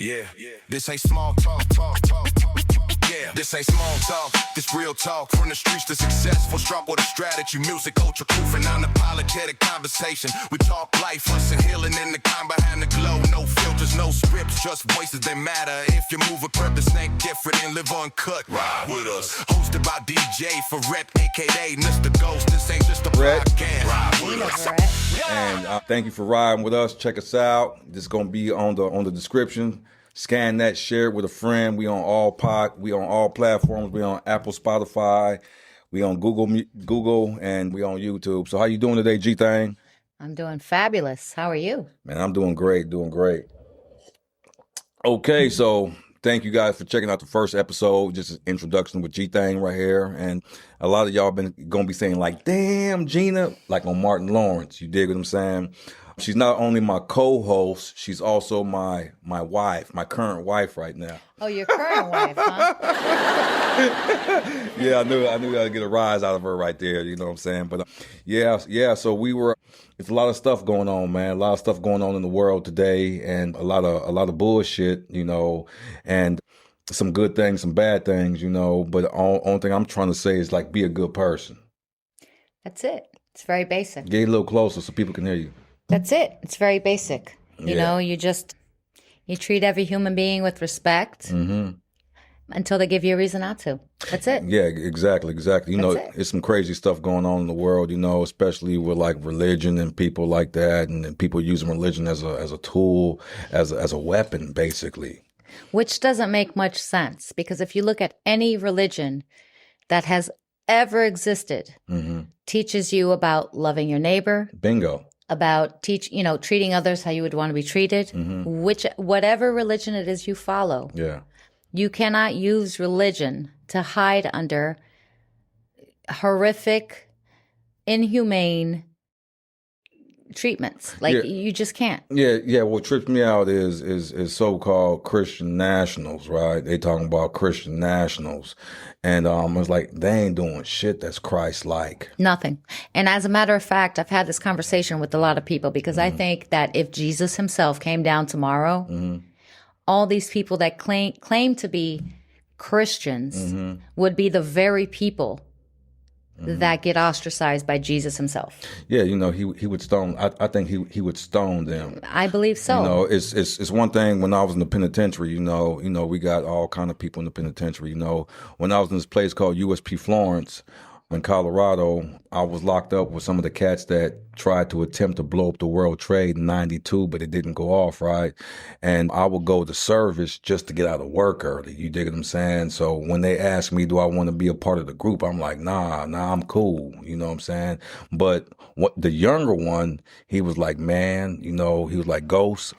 Yeah, this ain't small talk. Yeah, this ain't small talk, this real talk. From the streets to successful, struggle to strategy, music, ultra proof, and unapologetic conversation. We talk life, us and healing in the calm behind the glow. No filters, no scripts, just voices that matter. If you move with purpose, think different and live uncut. Ride with us. Hosted by DJ Verrett, aka Mr. Ghost. This ain't just a podcast. Ride with us. And thank you for riding with us. Check us out. This is gonna be on the description. Scan that, share it with a friend. We on all platforms. We on Apple, Spotify. We on Google, and we on YouTube. So how you doing today, G-Thing? I'm doing fabulous. How are you? Man, I'm doing great. Okay, so thank you guys for checking out the first episode. Just an introduction with G-Thing right here. And a lot of y'all gonna be saying like, damn, Geena, like on Martin Lawrence. You dig what I'm saying? She's not only my co-host, she's also my wife, my current wife right now. Oh, your current wife, huh? Yeah, I knew I'd get a rise out of her right there, you know what I'm saying? But yeah, so it's a lot of stuff going on, man. A lot of stuff going on in the world today, and a lot of bullshit, you know, and some good things, some bad things, you know, but the only thing I'm trying to say is like be a good person. That's it. It's very basic. Get a little closer so people can hear you. That's it. It's very basic. You know, you treat every human being with respect until they give you a reason not to. That's it. Yeah, exactly. You know, it's some crazy stuff going on in the world, you know, especially with like religion and people like that, and people using religion as a tool, as a weapon, basically. Which doesn't make much sense, because if you look at any religion that has ever existed, teaches you about loving your neighbor. Bingo. About treating others how you would want to be treated, whatever religion it is you follow. Yeah. You cannot use religion to hide under horrific, inhumane treatments. Like you just can't. Yeah. What trips me out is so-called Christian nationals, right? They talking about Christian nationals. And it's like, they ain't doing shit that's Christ-like. Nothing. And as a matter of fact, I've had this conversation with a lot of people, because I think that if Jesus himself came down tomorrow, all these people that claim to be Christians would be the very people that get ostracized by Jesus himself. Yeah, you know, he would stone. I think he would stone them. I believe so. You know, it's one thing when I was in the penitentiary. You know, we got all kind of people in the penitentiary. You know, when I was in this place called USP Florence in Colorado, I was locked up with some of the cats that tried to attempt to blow up the World Trade in '92, but it didn't go off, right? And I would go to service just to get out of work early. You dig what I'm saying? So when they ask me, do I want to be a part of the group? I'm like, nah, I'm cool. You know what I'm saying? But the younger one, he was like, man, you know, he was like, Ghost,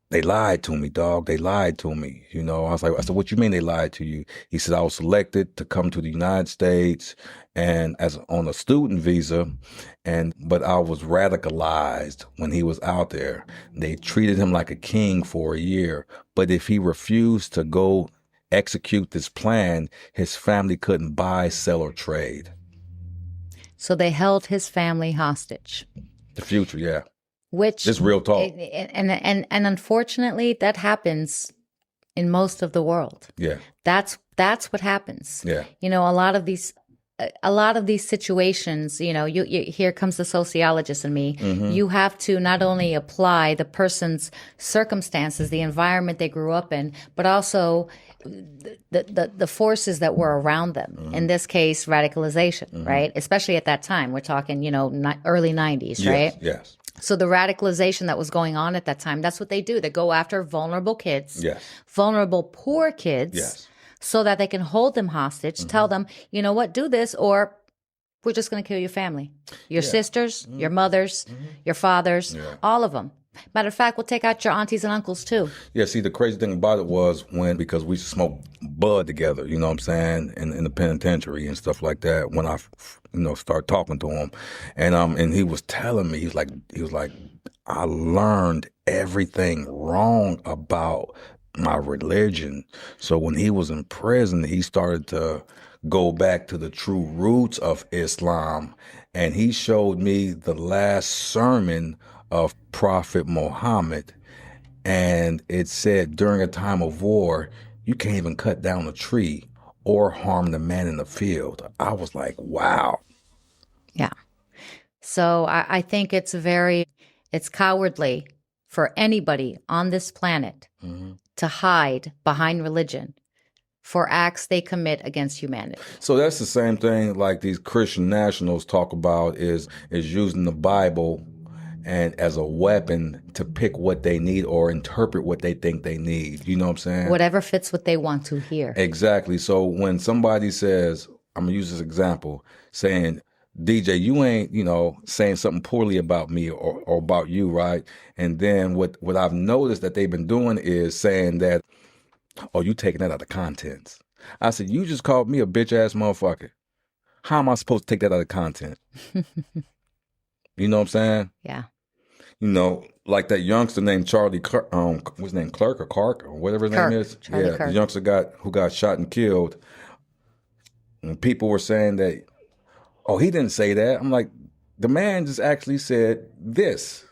they lied to me, dog. They lied to me. You know, I said, what you mean they lied to you? He said, I was selected to come to the United States and on a student visa, but I was radicalized when he was out there. They treated him like a king for a year. But if he refused to go execute this plan, his family couldn't buy, sell, or trade. So they held his family hostage. The future, yeah. Which is real talk. And unfortunately, that happens in most of the world. Yeah. That's what happens. Yeah. You know, a lot of these situations, you know, you here comes the sociologist in me. You have to not only apply the person's circumstances, the environment they grew up in, but also the forces that were around them. In this case, radicalization, right? Especially at that time. We're talking, you know, early 90s, right? Yes. So the radicalization that was going on at that time, that's what they do. They go after vulnerable kids, vulnerable poor kids, so that they can hold them hostage, tell them, you know what, do this, or we're just going to kill your family, your sisters, your mothers, your fathers, all of them. Matter of fact, we'll take out your aunties and uncles too. Yeah, see, the crazy thing about it was because we smoked bud together, you know what I'm saying, in the penitentiary and stuff like that, when I, you know, started talking to him. And he was telling me, he was like, I learned everything wrong about my religion. So when he was in prison, he started to go back to the true roots of Islam. And he showed me the last sermon of Prophet Muhammad. And it said during a time of war, you can't even cut down a tree or harm the man in the field. I was like, wow. Yeah. So I think it's cowardly for anybody on this planet to hide behind religion for acts they commit against humanity. So that's the same thing like these Christian nationals talk about is using the Bible and as a weapon to pick what they need or interpret what they think they need. You know what I'm saying? Whatever fits what they want to hear. Exactly. So when somebody says, I'm going to use this example, saying, DJ, you ain't, saying something poorly about me or about you, right? And then what I've noticed that they've been doing is saying that, oh, you taking that out of context. I said, you just called me a bitch ass motherfucker. How am I supposed to take that out of content? You know what I'm saying? Yeah. Like that youngster named Charlie, what's his name, Clark or Clark or whatever his name is? Charlie Kirk. The youngster who got shot and killed. And people were saying that, oh, he didn't say that. I'm like, the man just actually said this.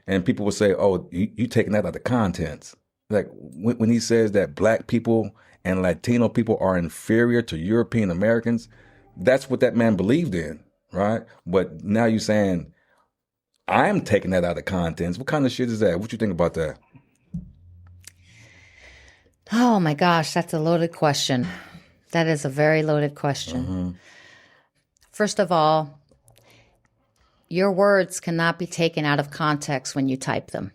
And people would say, oh, you taking that out of context. Like when he says that black people and Latino people are inferior to European Americans, that's what that man believed in, right? But now you're saying, I'm taking that out of context. What kind of shit is that? What you think about that? Oh my gosh, that's a loaded question. That is a very loaded question. First of all, your words cannot be taken out of context when you type them.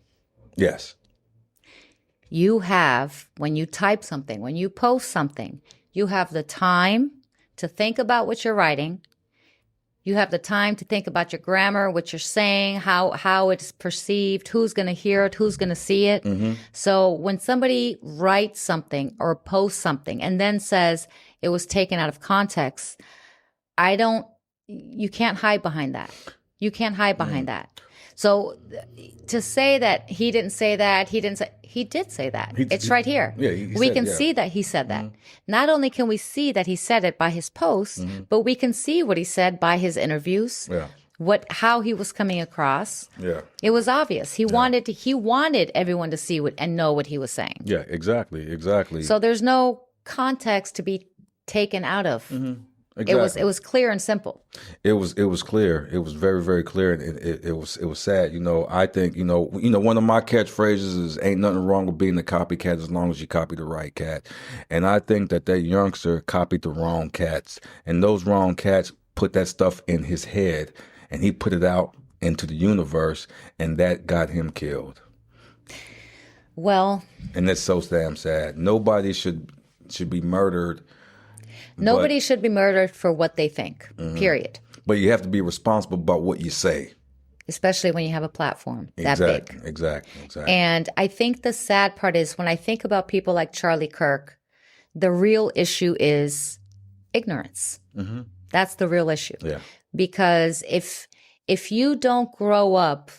Yes. You have, when you type something, when you post something, you have the time to think about what you're writing. You have the time to think about your grammar, what you're saying, how it's perceived, who's going to hear it, who's going to see it. So when somebody writes something or posts something and then says it was taken out of context, you can't hide behind that. You can't hide behind that. So to say that he didn't say that, he did say that. It's right here. Yeah, we can see that he said that. Not only can we see that he said it by his posts, but we can see what he said by his interviews. Yeah. How he was coming across. Yeah. It was obvious. He wanted everyone to see and know what he was saying. Yeah, exactly. So there's no context to be taken out of. Exactly. It was clear and simple. It was clear. It was very, very clear, and it was sad. I think one of my catchphrases is "Ain't nothing wrong with being a copycat as long as you copy the right cat," and I think that youngster copied the wrong cats, and those wrong cats put that stuff in his head, and he put it out into the universe, and that got him killed. Well, and that's so damn sad. Nobody should be murdered. Nobody should be murdered for what they think, period. But you have to be responsible about what you say. Especially when you have a platform that big. Exactly. And I think the sad part is when I think about people like Charlie Kirk, the real issue is ignorance. That's the real issue. Yeah. Because if you don't grow up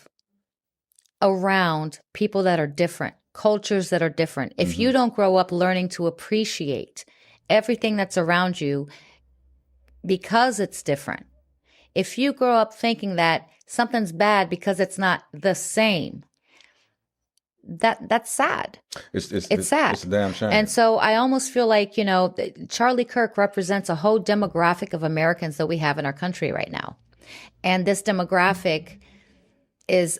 around people that are different, cultures that are different, if you don't grow up learning to appreciate everything that's around you because it's different. If you grow up thinking that something's bad because it's not the same, that's sad. It's sad. It's a damn shame. And so I almost feel like, Charlie Kirk represents a whole demographic of Americans that we have in our country right now. And this demographic is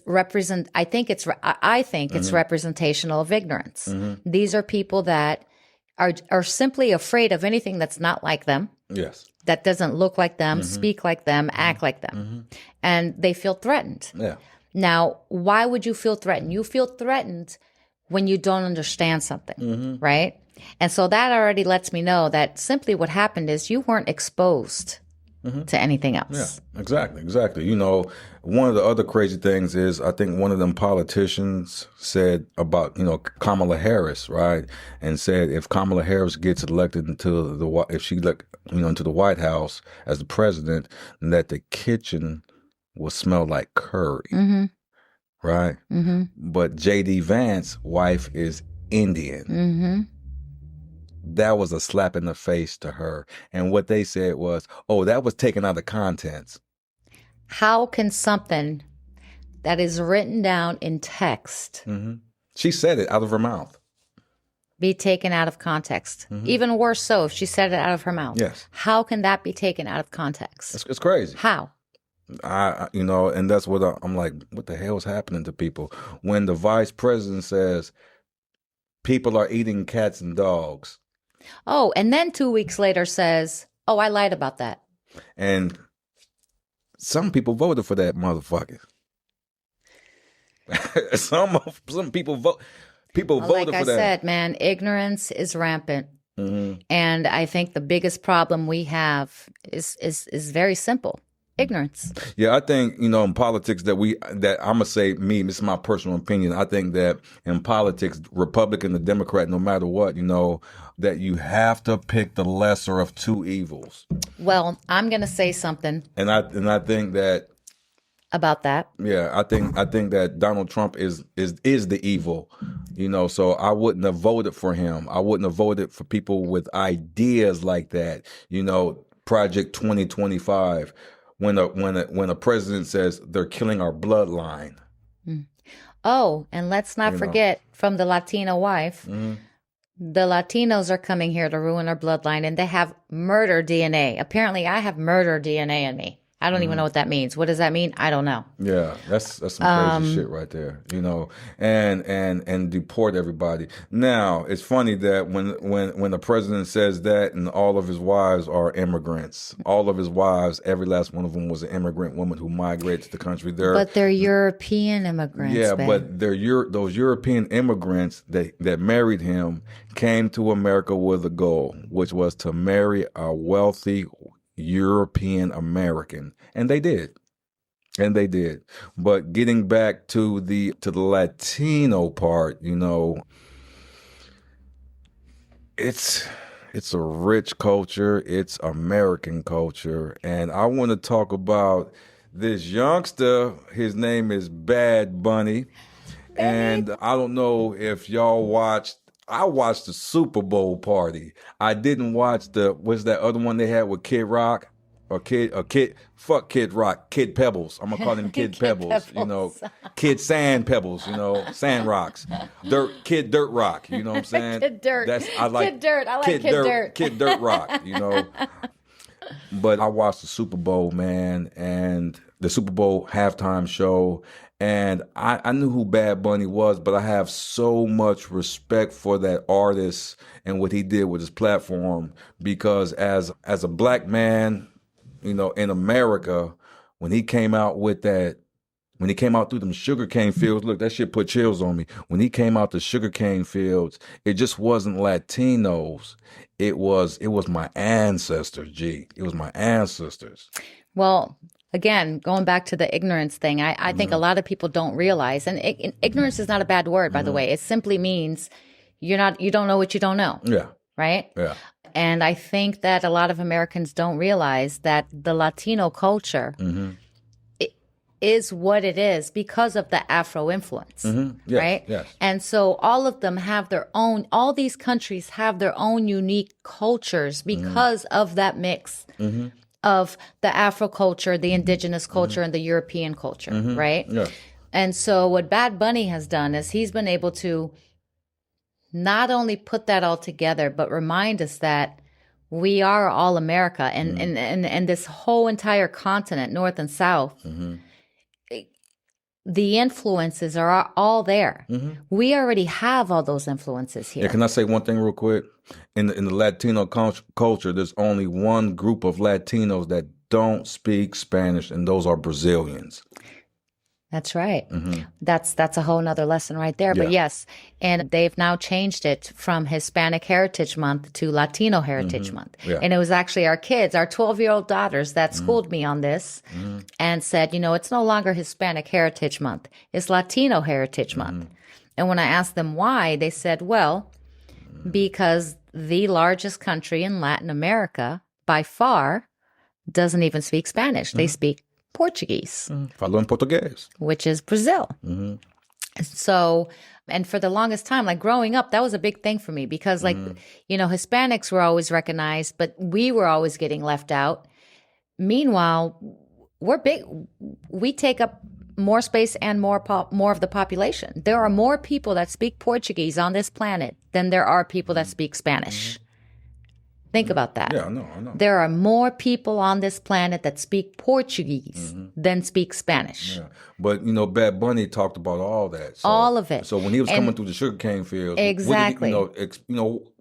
I think it's representational of ignorance. These are people that are simply afraid of anything that's not like them. Yes. That doesn't look like them, speak like them, act like them. And they feel threatened. Yeah. Now, why would you feel threatened? You feel threatened when you don't understand something, right? And so that already lets me know that simply what happened is you weren't exposed to anything else. Yeah, exactly. One of the other crazy things is I think one of them politicians said about, Kamala Harris, right? And said if Kamala Harris gets elected into the White House as the president, that the kitchen will smell like curry, right? But J.D. Vance's wife is Indian. That was a slap in the face to her. And what they said was, oh, that was taken out of context. How can something that is written down in text She said it out of her mouth. Be taken out of context. Even worse so, if she said it out of her mouth. Yes. How can that be taken out of context? It's crazy. How? And that's what I'm like, what the hell is happening to people? When the vice president says people are eating cats and dogs. Oh, and then 2 weeks later says, oh, I lied about that. And some people voted for that motherfucker. some people voted for that. Like I said, man, ignorance is rampant. And I think the biggest problem we have is very simple. Ignorance. Yeah, I think, in politics that I'm going to say this is my personal opinion. I think that in politics, Republican and Democrat, no matter what, that you have to pick the lesser of two evils. Well, I'm going to say something. And I think that about that. Yeah, I think that Donald Trump is the evil, so I wouldn't have voted for him. I wouldn't have voted for people with ideas like that, Project 2025. When a president says they're killing our bloodline. Oh, and let's not forget from the Latino wife, the Latinos are coming here to ruin our bloodline, and they have murder DNA. Apparently, I have murder DNA in me. I don't even know what that means. What does that mean? I don't know. Yeah, that's some crazy shit right there, and deport everybody. Now, it's funny that when the president says that and all of his wives are immigrants, all of his wives, every last one of them was an immigrant woman who migrated to the country. But they're European immigrants. Yeah, babe. but those European immigrants that married him came to America with a goal, which was to marry a wealthy European American, and they did. But getting back to the Latino part, it's a rich culture. It's American culture, and I want to talk about this youngster. His name is Bad Bunny, and I don't know if y'all watched. I watched the Super Bowl party. I didn't watch what's that other one they had with Kid Rock? Fuck Kid Rock, Kid Pebbles. I'm gonna call him Kid Pebbles, Kid Sand Pebbles, Sand Rocks. Kid Dirt Rock, you know what I'm saying? Kid Dirt. I like Kid Dirt. I like Kid Dirt. Kid Dirt Rock, But I watched the Super Bowl, man, and the Super Bowl halftime show. And I knew who Bad Bunny was, but I have so much respect for that artist and what he did with his platform, because as a black man, in America, when he came out through them sugarcane fields, look, that shit put chills on me. When he came out the sugarcane fields, it just wasn't Latinos. It was my ancestors, G. It was my ancestors. Well, again, going back to the ignorance thing, I think a lot of people don't realize, and ignorance is not a bad word, by the way. It simply means you don't know what you don't know. Yeah. Right? Yeah. And I think that a lot of Americans don't realize that the Latino culture is what it is because of the Afro influence, Yes, right? Yes. And so all of them have all these countries have their own unique cultures because of that mix. Of the Afro culture, the indigenous culture, and the European culture, right? Yeah. And so what Bad Bunny has done is he's been able to not only put that all together, but remind us that we are all America, and this whole entire continent, North and South, the influences are all there. We already have all those influences here. Yeah, can I say one thing real quick? In the Latino culture, there's only one group of Latinos that don't speak Spanish, and those are Brazilians. That's right. That's a whole nother lesson right there. Yeah. But yes, and they've now changed it from Hispanic Heritage Month to Latino Heritage Month. Yeah. And it was actually our kids, our 12-year-old daughters that schooled me on this and said, it's no longer Hispanic Heritage Month. It's Latino Heritage Month. And when I asked them why, they said, well, because the largest country in Latin America by far doesn't even speak Spanish. They speak Portuguese. Falo en português. Which is Brazil. So, and for the longest time, like growing up, that was a big thing for me because Hispanics were always recognized, but we were always getting left out. Meanwhile, we're big. We take up more space and more of the population. There are more people that speak Portuguese on this planet than there are people that speak Spanish. Think about that. Yeah, I know. There are more people on this planet that speak Portuguese than speak Spanish. Yeah. But, Bad Bunny talked about all that. So, all of it. So when he was coming through the sugarcane fields, exactly.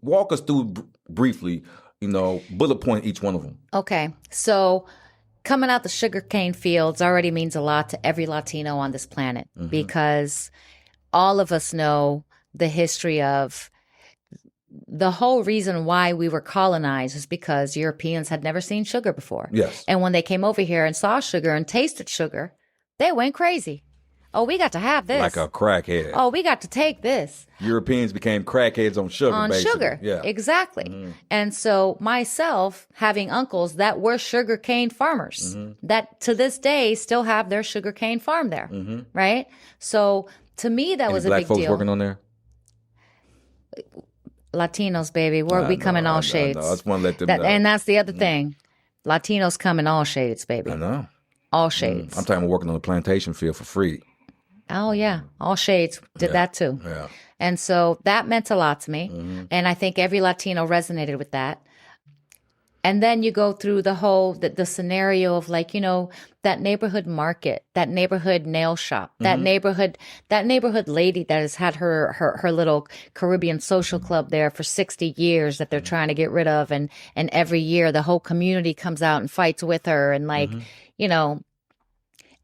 Walk us through briefly, bullet point each one of them. Okay. So coming out the sugarcane fields already means a lot to every Latino on this planet because all of us know the history of the whole reason why we were colonized is because Europeans had never seen sugar before. Yes. And when they came over here and saw sugar and tasted sugar, they went crazy. Oh, we got to have this. Like a crackhead. Oh, we got to take this. Europeans became crackheads on sugar, basically. Sugar. Yeah. Exactly. And so myself, having uncles that were sugarcane farmers that to this day still have their sugarcane farm there. Right? So to me, that was a big deal. Black folks working on there? Latinos, baby, we come in all shades. I just want to let them know. And that's the other thing. Latinos come in all shades, baby. I know. All shades. I'm talking about working on the plantation field for free. Oh, yeah. All shades did that too. Yeah. And so that meant a lot to me. And I think every Latino resonated with that. And then you go through the whole, the scenario of that neighborhood market, that neighborhood nail shop, that neighborhood lady that has had her little Caribbean social club there for 60 years that they're trying to get rid of. And every year the whole community comes out and fights with her. And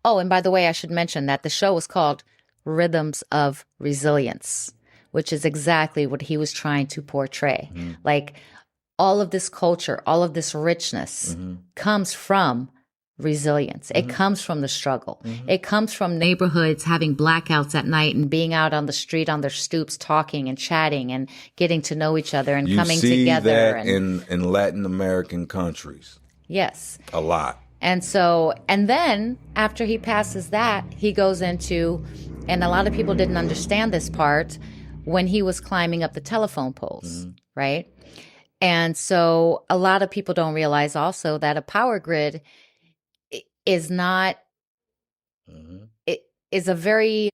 oh, and by the way, I should mention that the show was called Rhythms of Resilience, which is exactly what he was trying to portray. All of this culture, all of this richness comes from resilience. It comes from the struggle. It comes from neighborhoods having blackouts at night and being out on the street on their stoops talking and chatting and getting to know each other and coming together. You see that in Latin American countries. Yes. A lot. And then after he passes that, he goes into, and a lot of people didn't understand this part, when he was climbing up the telephone poles, right? And so a lot of people don't realize also that a power grid is not, it is a very,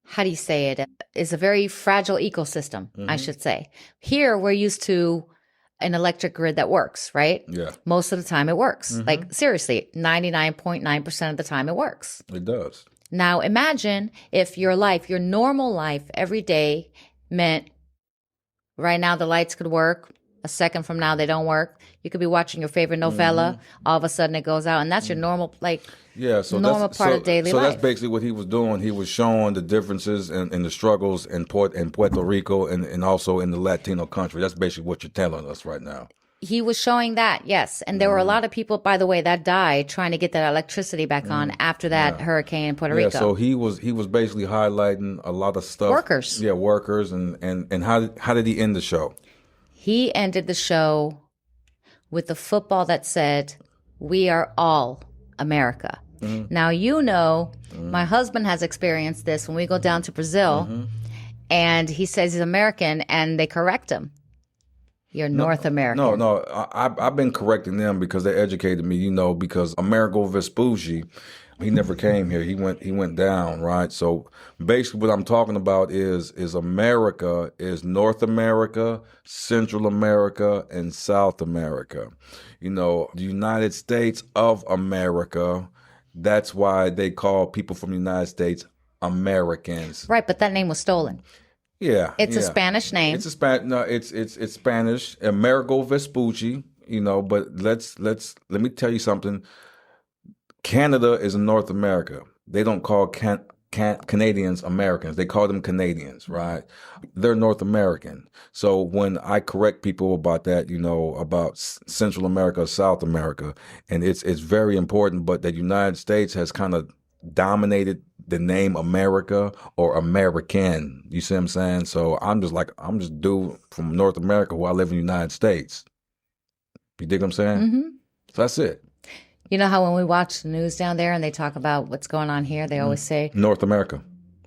how do you say it? Is a very fragile ecosystem, I should say. Here, we're used to an electric grid that works, right? Yeah. Most of the time it works. Seriously, 99.9% of the time it works. It does. Now imagine if your normal life every day meant right now the lights could work. A second from now, they don't work. You could be watching your favorite novella. All of a sudden, it goes out, and that's your normal, normal part of daily life. So that's basically what he was doing. He was showing the differences and the struggles in Puerto Rico and also in the Latino country. That's basically what you're telling us right now. He was showing that, yes. And there were a lot of people, by the way, that died trying to get that electricity back on after that hurricane in Puerto Rico. Yeah, so he was basically highlighting a lot of stuff. Workers. Yeah, workers. And how did he end the show? He ended the show with a football that said, "We are all America." Now, my husband has experienced this when we go down to Brazil and he says he's American and they correct him. You're North American. No, I've been correcting them because they educated me, because Amerigo Vespucci, he never came here. He went down, right? So basically what I'm talking about is America is North America, Central America, and South America. The United States of America, that's why they call people from the United States Americans. Right, but that name was stolen. Yeah. It's a Spanish name. It's Spanish, Amerigo Vespucci, but let me tell you something. Canada is in North America. They don't call Canadians Americans. They call them Canadians, right? They're North American. So when I correct people about that, about Central America, South America, and it's very important, but the United States has kind of dominated the name America or American. You see what I'm saying? So I'm just dude from North America who I live in the United States. You dig what I'm saying? So that's it. You know how when we watch the news down there and they talk about what's going on here, they always say North America.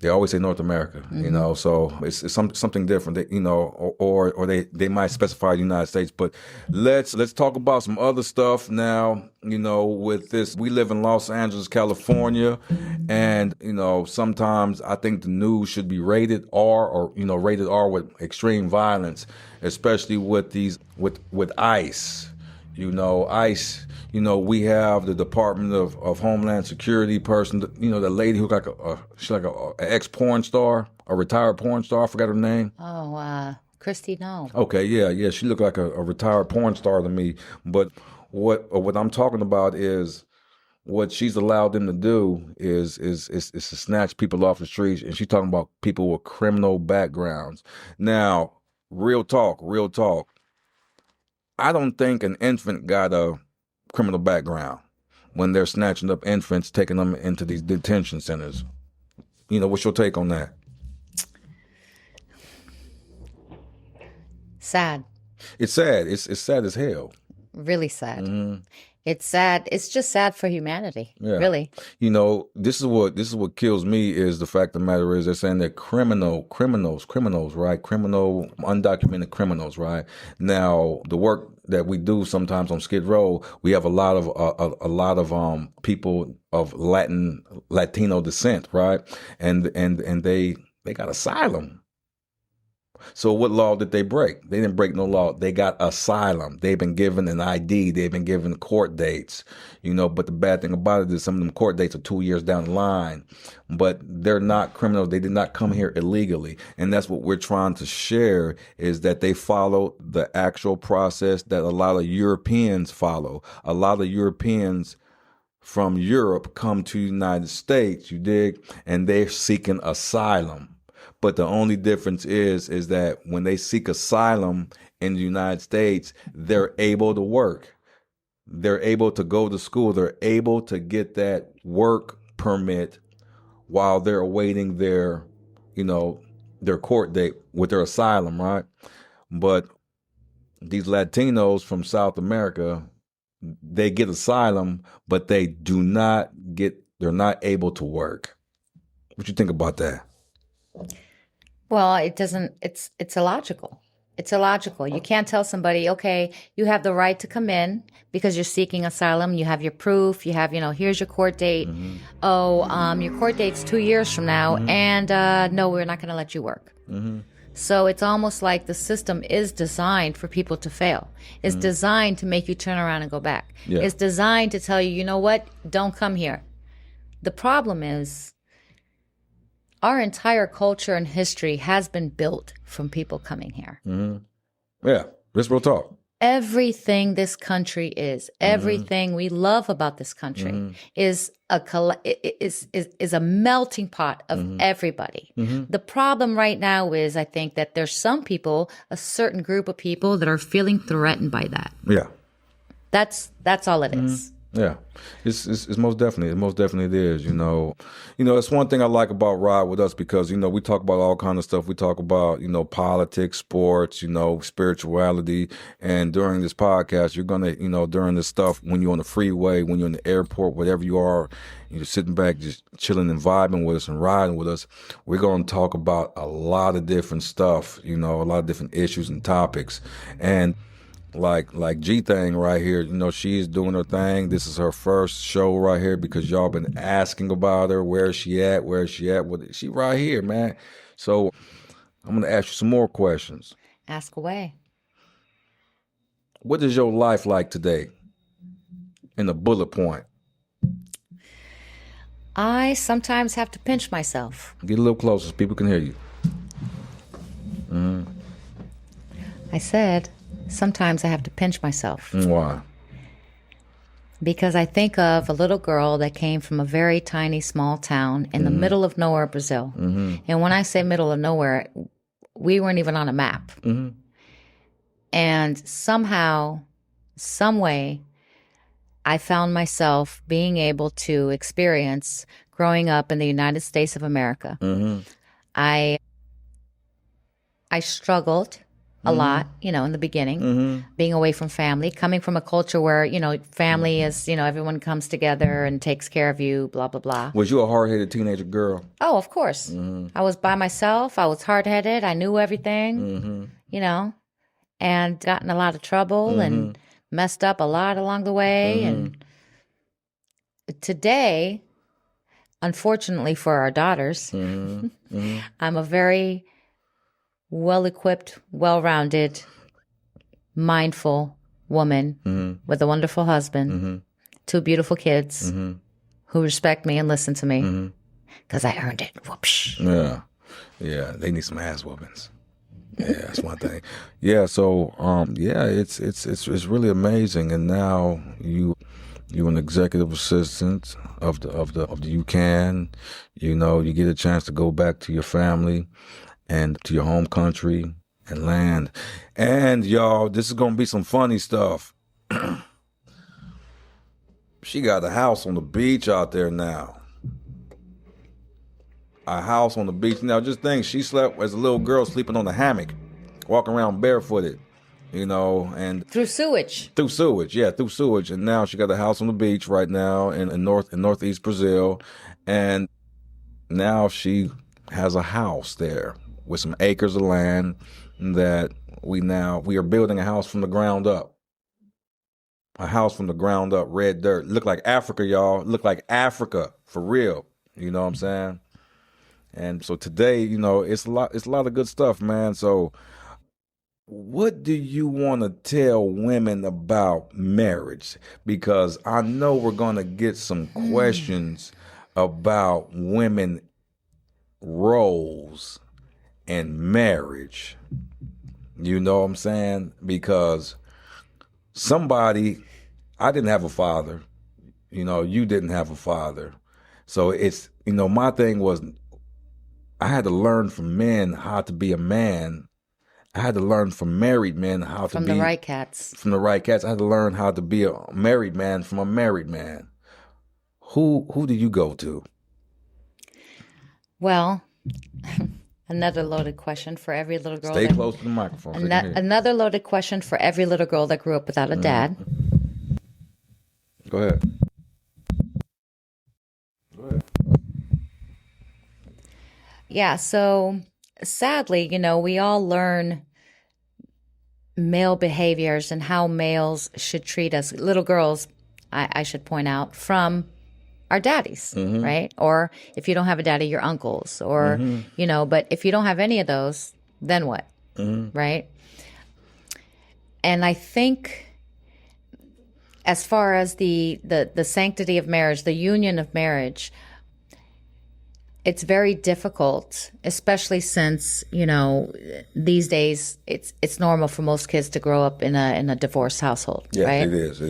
They always say North America, you know, so it's something different, you know, or they might specify the United States. But let's talk about some other stuff now, you know, with this. We live in Los Angeles, California, and, you know, sometimes I think the news should be rated R, or, you know, rated R with extreme violence, especially with with ICE. You know, ICE, you know, we have the Department of Homeland Security person, you know, the lady who she's like an ex-porn star, a retired porn star, I forgot her name. Oh, Christy, no. Okay, yeah, she looked like a retired porn star to me. But what I'm talking about is what she's allowed them to do is to snatch people off the streets, and she's talking about people with criminal backgrounds. Now, real talk. I don't think an infant got a criminal background when they're snatching up infants, taking them into these detention centers. You know, what's your take on that? Sad. It's sad. It's sad as hell. Really sad. It's sad. It's just sad for humanity. Yeah. Really. You know, this is what kills me is the fact of the matter is they're saying they're criminals, right? Criminal, undocumented criminals, right? Now, the work that we do sometimes on Skid Row, we have a lot of people of Latino descent, right? And they got asylum. So what law did they break? They didn't break no law. They got asylum. They've been given an ID. They've been given court dates, you know, but the bad thing about it is some of them court dates are 2 years down the line, but they're not criminals. They did not come here illegally. And that's what we're trying to share is that they follow the actual process that a lot of Europeans follow. A lot of Europeans from Europe come to the United States, you dig, and they're seeking asylum. But the only difference is that when they seek asylum in the United States, they're able to work. They're able to go to school. They're able to get that work permit while they're awaiting their court date with their asylum, right? But these Latinos from South America, they get asylum, but they're not able to work. What you think about that? Well, it's illogical. It's illogical. You can't tell somebody, okay, you have the right to come in because you're seeking asylum. You have your proof. You have, here's your court date. Mm-hmm. Oh, your court date's 2 years from now. Mm-hmm. And no, we're not going to let you work. Mm-hmm. So it's almost like the system is designed for people to fail. It's designed to make you turn around and go back. Yeah. It's designed to tell you, you know what? Don't come here. The problem is, our entire culture and history has been built from people coming here. Mm-hmm. Yeah, this real talk. Everything this country is, everything we love about this country is a melting pot of everybody. Mm-hmm. The problem right now is, I think that there's some people, a certain group of people that are feeling threatened by that. Yeah, that's all it is. Yeah, it's most definitely. It most definitely is. It's one thing I like about Ride With Us because, we talk about all kind of stuff. We talk about, politics, sports, spirituality. And during this podcast, you're going to, during this stuff, when you're on the freeway, when you're in the airport, whatever you are, you're sitting back, just chilling and vibing with us and riding with us. We're going to talk about a lot of different stuff, a lot of different issues and topics. And like G thing right here, she's doing her thing. This is her first show right here because y'all been asking about her. Where is she at? She right here, man. So I'm gonna ask you some more questions. Ask away. What is your life like today? In a bullet point. I sometimes have to pinch myself. Get a little closer so people can hear you. I said, sometimes I have to pinch myself. Why? Because I think of a little girl that came from a very tiny, small town in the middle of nowhere, Brazil. Mm-hmm. And when I say middle of nowhere, we weren't even on a map. Mm-hmm. And somehow, some way, I found myself being able to experience growing up in the United States of America. Mm-hmm. I struggled a lot, in the beginning, being away from family, coming from a culture where, family is, everyone comes together and takes care of you, blah, blah, blah. Was you a hard-headed teenager girl? Oh, of course. I was by myself. I was hard-headed. I knew everything, and got in a lot of trouble and messed up a lot along the way. And today, unfortunately for our daughters, I'm a very well-equipped, well-rounded, mindful woman with a wonderful husband, 2 beautiful kids who respect me and listen to me because I earned it. Whoopsh. Yeah, they need some ass whoopings. Yeah, that's one thing. Yeah, so it's really amazing. And now you're an executive assistant of the UCAN. You get a chance to go back to your family and to your home country and land. And y'all, this is gonna be some funny stuff. She got a house on the beach out there now. A house on the beach. Now just think, she slept as a little girl sleeping on a hammock, walking around barefooted, and through sewage. Through sewage. And now she got a house on the beach right now in northeast Brazil. And now she has a house there with some acres of land that we are building a house from the ground up. A house from the ground up, red dirt. Look like Africa, y'all. Look like Africa for real. You know what I'm saying? And so today, it's a lot of good stuff, man. So what do you want to tell women about marriage? Because I know we're going to get some questions about women roles and marriage. You know what I'm saying? Because I didn't have a father. You didn't have a father. So it's, my thing was, I had to learn from men how to be a man. I had to learn from married men how to be... From the right cats. From the right cats. I had to learn how to be a married man from a married man. Who do you go to? Well, another loaded question for every little girl. Stay close to the microphone. Another loaded question for every little girl that grew up without a dad. Go ahead. Yeah, so sadly, we all learn male behaviors and how males should treat us, little girls, I should point out, from our daddies, right? Or if you don't have a daddy, your uncles, or, but if you don't have any of those, then what, right? And I think as far as the sanctity of marriage, the union of marriage, it's very difficult, especially since, these days it's normal for most kids to grow up in a divorced household, right? It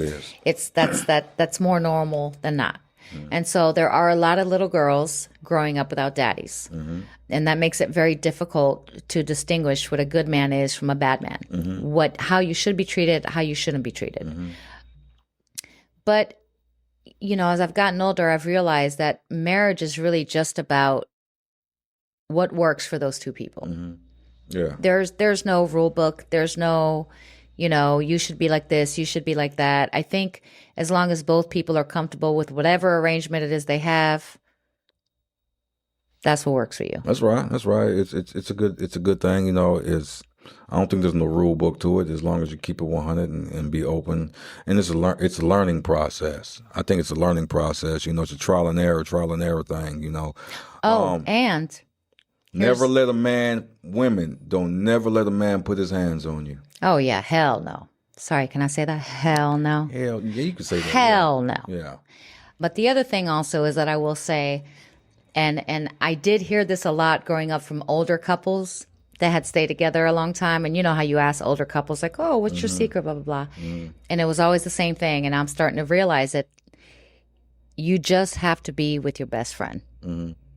is. That's more normal than not. And so there are a lot of little girls growing up without daddies. And that makes it very difficult to distinguish what a good man is from a bad man, how you should be treated, how you shouldn't be treated. But as I've gotten older, I've realized that marriage is really just about what works for those two people. Yeah. There's no rule book. There's no, you should be like this, you should be like that. I think as long as both people are comfortable with whatever arrangement it is they have, that's what works for you. That's right. It's a good thing. I don't think there's no rule book to it, as long as you keep it 100 and be open. And it's a learning process. I think it's a learning process. It's a trial and error thing. And never let a man. Women, don't never let a man put his hands on you. Oh yeah, hell no. Sorry, can I say that? Hell no. Hell yeah, you can say that. Hell no. Yeah. But the other thing also is that I will say, and I did hear this a lot growing up from older couples that had stayed together a long time. And you know how you ask older couples, like, oh, what's your secret, blah, blah, blah. And it was always the same thing. And I'm starting to realize that you just have to be with your best friend.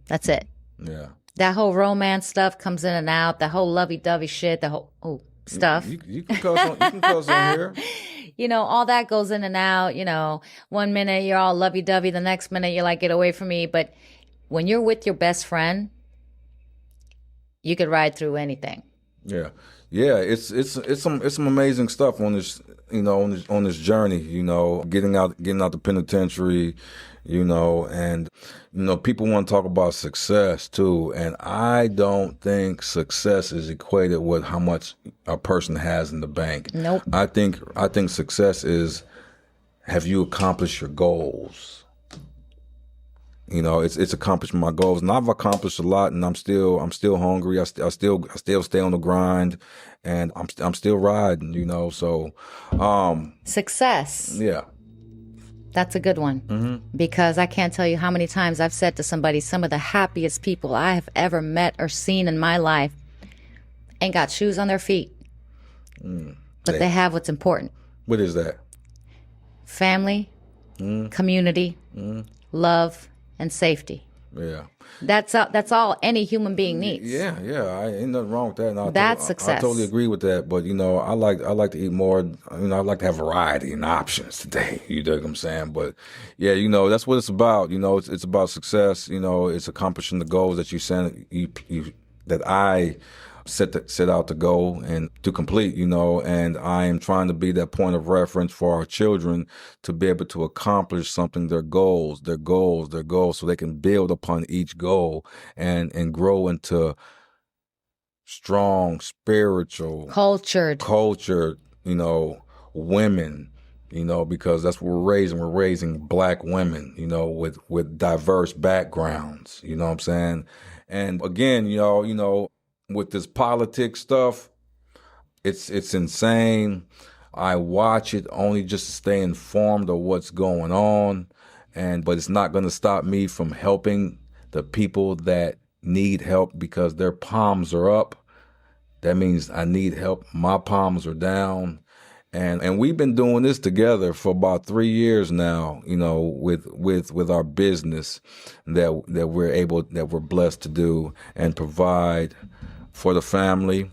That's it. Yeah. That whole romance stuff comes in and out, the whole lovey-dovey shit, the whole stuff. You can cuss on here. All that goes in and out. 1 minute you're all lovey-dovey, the next minute you're like, get away from me. But when you're with your best friend, you could ride through anything. Yeah, yeah, it's some amazing stuff on this, on this journey, getting out the penitentiary, and people want to talk about success too, and I don't think success is equated with how much a person has in the bank. Nope. I think success is, have you accomplished your goals? It's accomplishing my goals, and I've accomplished a lot, and I'm still hungry. I still stay on the grind, and I'm still riding. So success. Yeah, that's a good one, because I can't tell you how many times I've said to somebody, some of the happiest people I have ever met or seen in my life ain't got shoes on their feet, but they have what's important. What is that? Family, community, love, and safety. Yeah. That's all any human being needs. Yeah. Ain't nothing wrong with that. And That's success. I totally agree with that. But I like to eat more. I like to have variety and options today. You know what I'm saying? But yeah, that's what it's about. It's about success. It's accomplishing the goals that that I set out to go and to complete, and I am trying to be that point of reference for our children to be able to accomplish something, their goals, so they can build upon each goal and grow into strong, spiritual, cultured, women, because that's what we're raising. We're raising Black women, with diverse backgrounds, you know what I'm saying? And again, with this politics stuff, it's insane. I watch it only just to stay informed of what's going on, but it's not going to stop me from helping the people that need help, because their palms are up. That means I need help. My palms are down. And we've been doing this together for about 3 years now, with our business that we're blessed to do and provide for the family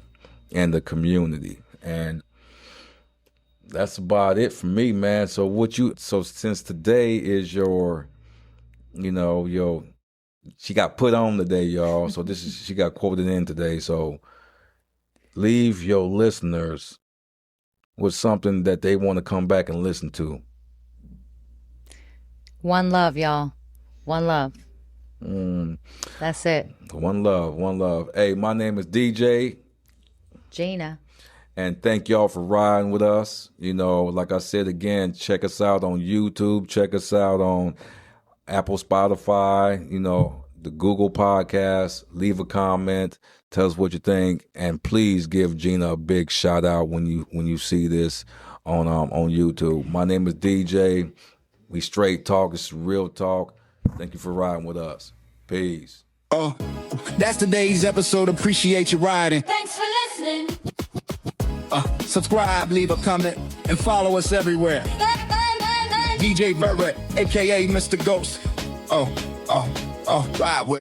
and the community. And that's about it for me, man. So since today is your she got put on today, y'all. So she got quoted in today. So leave your listeners with something that they want to come back and listen to. One love, y'all. One love. That's it. One love. Hey, my name is DJ Geena. And thank y'all for riding with us. Like I said again, check us out on YouTube. Check us out on Apple, Spotify, the Google Podcast. Leave a comment. Tell us what you think. And please give Geena a big shout out when you see this on YouTube. My name is DJ. We straight talk. It's real talk. Thank you for riding with us. Peace. That's today's episode. Appreciate you riding. Thanks for listening. Subscribe, leave a comment, and follow us everywhere. DJ Verrett, a.k.a. Mr. Ghost. Ride with.